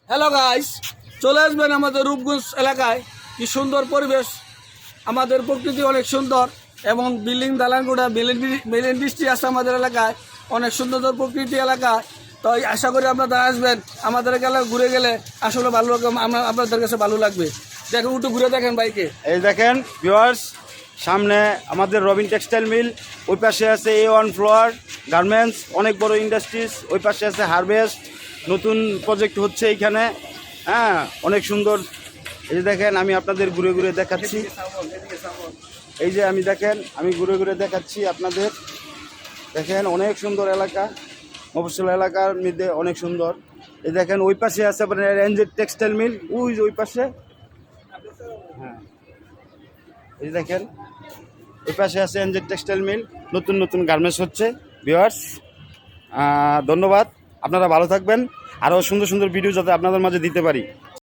Hello guys, চলে আসবেন আমাদের রূপগঞ্জ এলাকায়। কি সুন্দর পরিবেশ, আমাদের প্রকৃতি অনেক সুন্দর এবং বিল্ডিং দালানগুড়া মিল ইন্ডাস্ট্রি আছে আমাদের এলাকায়, অনেক সুন্দর প্রকৃতি এলাকায়। তো আশা করি আপনারা আসবেন, আমাদের এলাকায় ঘুরে গেলে আসলে ভালো আপনাদের কাছে ভালো লাগবে। দেখেন, একটু ঘুরে দেখেন বাইকে। এই দেখেন ভিউয়ার্স, সামনে আমাদের রবিন টেক্সটাইল মিল, ওই পাশে আছে A1 ফ্লোয়ার গার্মেন্টস, অনেক বড় ইন্ডাস্ট্রিজ। ওই পাশে আছে হারভেস্ট, নতুন প্রজেক্ট হচ্ছে এইখানে। হ্যাঁ, অনেক সুন্দর। এই যে দেখেন, আমি আপনাদের ঘুরে ঘুরে দেখাচ্ছি। এই যে আমি ঘুরে ঘুরে দেখাচ্ছি আপনাদের। দেখেন, অনেক সুন্দর এলাকা, মফস্বল এলাকার মধ্যে অনেক সুন্দর। এই দেখেন, ওই পাশে আছে আপনার এনজেড টেক্সটাইল মিল, ওই পাশে। হ্যাঁ, এই দেখেন, ওই পাশে আছে এনজেড টেক্সটাইল মিল, নতুন নতুন গার্মেন্টস হচ্ছে। ভিউয়ার্স, ধন্যবাদ, আপনারা ভালো থাকবেন। আরও সুন্দর সুন্দর ভিডিও যাতে আপনাদের মাঝে দিতে পারি।